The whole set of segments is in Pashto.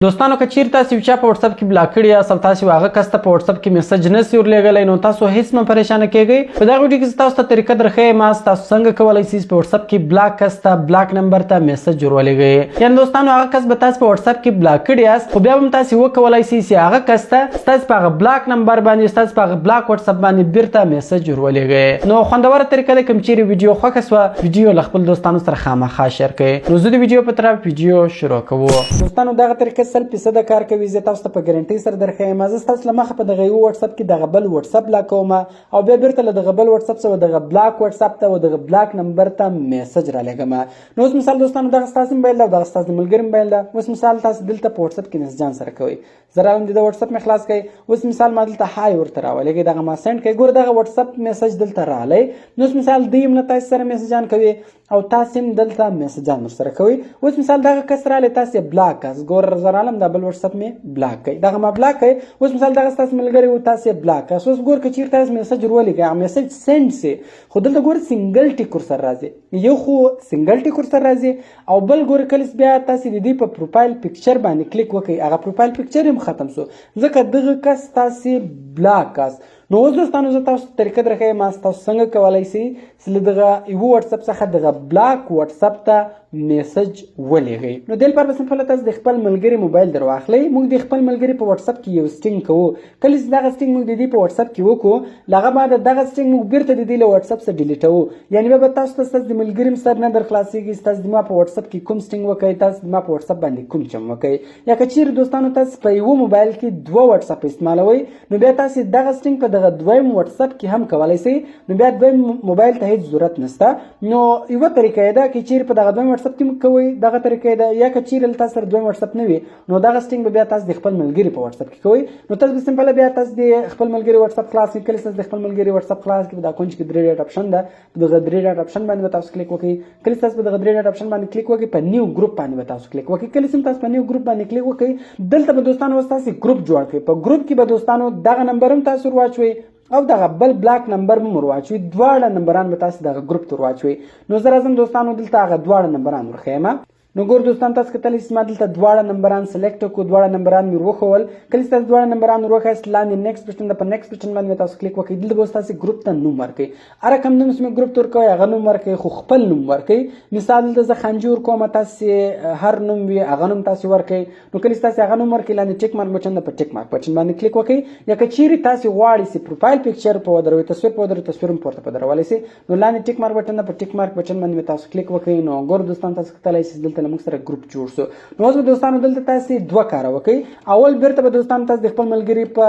دوستانو که چیرته تاسو چا په واتس اپ کې بلاک کړی یا تاسو هغه کس ته په واتس اپ کې میسج نه سی ورلېږلی نو تاسو هیڅ مه پریشانه کیږئ. په دغه ویډیو کې تاسو ته طریقه درښیم تاسو څنګه کولی شئ په واتس اپ کې بلاک کس ته بلاک نمبر ته میسج ورولېږئ. یعنې دوستانو هغه کس به تاسو په واتس اپ کې بلاک کړی یاست خو بیا هم تاسو وکولی شئ چې هغه کس ته تاسو په هغه بلاک نمبر باندې تاسو په هغه بلاک واتس اپ باندې بیرته میسج ورولېږئ. نو خوندوره طریقه ده. کوم چیرې ویډیو خوښه سوه ویډیو له خپل دوستانو سره خامخا شیر کړئ. نو زه د ویډیو په طرف ویډیو شروع کوو. دوستانو دغه طریقه 100% کار کوي. زه تاسو ته په ګارنټي سره درښیم. زه ستاسو له مخه په دغه یو واتس اپ کې دغه بل واتس اپ بلاک کوم او بیا بیرته له دغه بل واتس اپ څخه دغه بلاک واتس اپ ته او دغه بلاک نمبر ته میسج رالېږم. نو اوس مثال دوستانو دغه ستاسو موبایل ده او دغه ستاسو ملګري موبایل ده. اوس مثال تاسو دلته په واتس اپ کې میسجان سره کوئ. زه راغلم د واتس اپ مې خلاص کړئ. اوس مثال ما دلته هاي ورته راولېږئ دغه ما سینډ کړئ. ګوره دغه واتس اپ میسج دلته راغلی. نو اوس مثال دوی هم له تاسو سره میسجان کوي او تاسو هم دلته میسجان ورسره کوئ. اوس مثال دغه کس راغلی تاسو یې بلاک کړئ. ګوره زه راغلم دا بل واتس اپ مې بلاک کړئ. دغه ما بلاک کړئ. اوس مثال دغه ستاسو ملګری و تاسو یې بلاک کړئ. اوس ګوره که چیرته تاسو میسج ورولېږئ هغه میسج سینډ سي خو دلته ګوره سنګل ټیک ورسره راځي. یو خو سنګل ټیک ورسره راځي او بل ګوره کله بیا تاسو د دې په پروفایل پکچر باندې کلیک وکړئ هغه پروفایل پکچر هم ختم سو ځکه دغه کس تاسو بلاک کاست. نو اوس دوستانو زه تاسو ته طریقه درښیم تاسو څنګه کولی شئ چې له دغه یو واتس اپ څخه دغه بلاک واتس اپ ته میسج ولېږئ. نو دې لپاره به سمپله تاسو د خپل ملګري موبایل در واخلئ. موږ د خپل ملګري په واتس اپ کې یو سټینګ کوو. کله چې دغه سټینګ موږ د دې په واتس اپ کې وکړو له هغه بعد دغه سټینګ موږ بیرته د دې له واتس اپ څخه ډیلیټوو. یعنې بیا به تاسو ته ستاسو د ملګري هم سر نه در خلاصېږي. ستاسو زما په واتس اپ کې کوم سټینګ وکړئ تاسو زما په واتس اپ باندې کوم چم وکړئ. یا که چیرې دوستانو تاسو په یوه موبایل کې دوه واتس اپ استعمالوئ نو بیا تاسو دغه سټینګ په دغه دویم واتس اپ کې هم کولی شئ. نو بیا دویم موبایل ته هیڅ ضرورت نشته. نو یوه طریقه یې ده که چیرې په دغه دویم واتس اپ کې کوئ دغه طریقه ده. یا که چیرې تاسو سره دویم واتس اپ نه وي نو دغه سټینګ به بیا تاسو د خپل ملګري په واتس اپ کې کوئ. نو تاسو به سمپله بیا تاسو د خپل ملګري واتس اپ خلاص کړئ. کله تاسو د خپل ملګري واتس اپ خلاص کړئ په دا کونج کې 3 ډاټ اپشن ده. په دغه 3 ډاټ اپشن باندې به تاسو کلیک وکړئ. کله تاسو په دغه 3 ډاټ اپشن باندې کلیک وکړئ په نیو ګروپ باندې به تاسو کلیک وکړئ. کله چې تاسو په نیو ګروپ باندې کلیک وکړئ دلته به دوستانو تاسو ګروپ جوړ کړئ. په ګروپ کې به دوستانو دغه نمبر هم تاسو ورواچوئ او دغه بل بلاک نمبر هم ورواچوئ. دواړه نمبران به تاسو دغه ګروپ ته ورواچوئ. نو زه راځم دوستانو دلته هغه دواړه نمبران ورښیم. نو ګور دوستان تاسو کتلی چې ما دلته دواړه نمبران سلیکټ کړو. دواړه نمبران مې وروښول. کله چې تاسو دواړه نمبران وروښایاست لاندې نیکسټ بټن ده په نیکسټ بټن باندې تاسو کلیک وکړئ. دلته به تاسو ګروپ ته نوم ورکړئ. هر کوم نوم چې مې ګروپ ته ورکوئ هغه نوم ورکړئ خو خپل نوم ورکړئ. مثال دلته زه خنجي ورکوم تاسو هر نوم وي هغه نوم تاسو ورکړئ. نو کله چې تاسو هغه نوم ورکړئ لاندې ټیک مارک بټن ده په ټیک مارک بټن باندې کلیک وکړئ. یا که چیرې تاسو غواړئ چې پروفایل پکچر په ودروئ تصویر په ودروئ تصویر هم پورته په درولی شئ نو لاندې ټیک مارک بټن ده په ټیک مارک بټن باندې تاسو کلیک وکړئ. نو ګور دوستان تاسو کتلی چې دلته له موږ سره ګروپ جوړ شو. نو اوس به دوستانو دلته تاسو دوه کاره وکړئ. اول بیرته به دوستانو تاسو د خپل ملګري په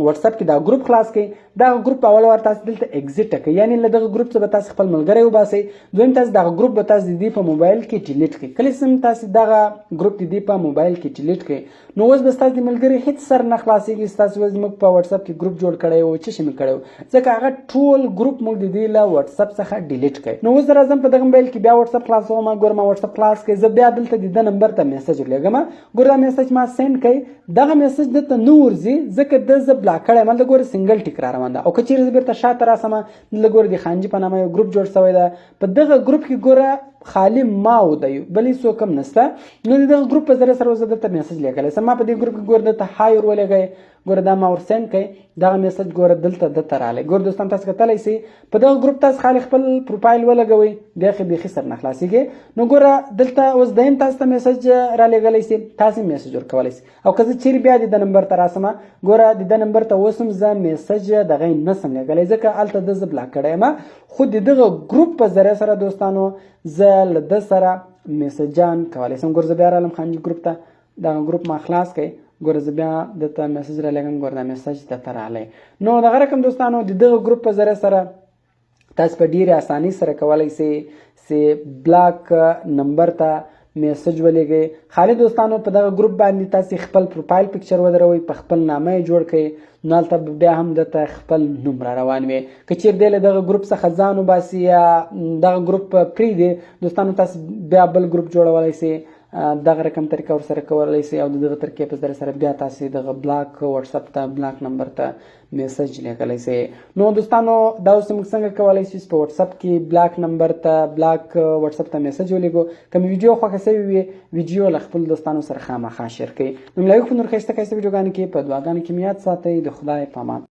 واتس اپ کې دا ګروپ خلاص کړئ. دا ګروپ اول ور تاسو دلته اگزیټ کړئ. یعنی له دغه ګروپ څخه به تاسو خپل ملګری وباسئ. دویم تاسو دغه ګروپ به تاسو د دې په موبایل کې ډیلیټ کړئ. کله چې تاسو دغه ګروپ د دې په موبایل کې ډیلیټ کړئ نو اوس به تاسو د ملګري هیڅ سر نه خلاصېږي. تاسو اوس موږ په واتس اپ کې ګروپ جوړ کړی او چې شمه کړو ځکه هغه ټول ګروپ موږ د دې له واتس اپ څخه ډیلیټ کړئ. نو اوس راځم په دغه موبایل کې بیا واتس اپ خلاصوم. ګور ما واتس اپ خلاص کړئ. زه بیا دلته د دې نمبر ته میسج ولېږم. ګور دا میسج ما سند کړئ. دغه میسج دلته نه ورځي ځکه د زه بلاک کړی یم. دلته ګور سنګل ټیک را روان ده او که چیرې زه بیرته شاته راسم دلته ګور د خانجي په نامه یو ګروپ جوړ شوی ده. په دغه ګروپ کې ګوره خالی ما و دی بل هېڅوک هم نشته. نو د دغه ګروپ په ذریعه سره زه درته میسج لیکلی شم. ما په دې ګروپ کې ګوره درته های ور ولېږئ. ګوره دا ما ور سینډ کړئ. دغه میسج ګوره دلته درته راغلی. ګوره دوستان تاسو کتلی شئ په دغه ګروپ تاسو خالي خپل پروفایل ولګوئ بیخي سر نه خلاصېږي. نو ګوره دلته اوس دیم تاسو ته میسج رالیږلی شي تاسو میسج ورکولی شئ. او که زه چیرې بیا د ده نمبر ته راسم ګوره د ده نمبر ته اوس هم زه میسج دغه نشم لیږلی ځکه هلته ده زه بلاک کړی یم. خو د دغه ګروپ په ذریعه سره دوستانو زه له ده سره میسجان کولی شم. ګوره زه بیا رالم خانجي ګروپ ته. دغه ګروپ ما خلاص کړئ. ګوره زه بیا دته میسج رالیږم. ګوره دا میسج درته راغلی. نو دغه رقم دوستانو د دغه ګروپ په ذریعه سره تاسو په ډېرې اسانۍ سره کولی شئ چې بلاک نمبر ته میسج ولېږئ. خالي دوستانو په دغه ګروپ باندې تاسو خپل پروفایل پکچر ودروئ په خپل نامه یې جوړ کړئ. نو هلته بیا هم درته خپل نوم را روان وي. که چیرې دی له دغه ګروپ څخه ځان وباسي یا دغه ګروپ پرېږدي دوستانو تاسو بیا بل ګروپ جوړولی شئ. دغه رقم طریقه ورسره کولی شئ او دغه طریقې په ذریعه سره بیا تاسې دغه بلاک واتساپ ته بلاک نمبر ته میسج لیکلی شئ. نو دوستانو دا اوس موږ څنګه کولی شو په واتساپ کې بلاک نمبر ته بلاک واتساپ ته میسج ولیږو. که مې ویډیو خوښه شوې وي ویډیو له خپل دوستانو سره خامخا شیر کړئ. نو ملایق په نور ښایسته ښایسته ویډیوګانو کې په دعاګانو کې مې یاد ساتئ. د خدای په امان.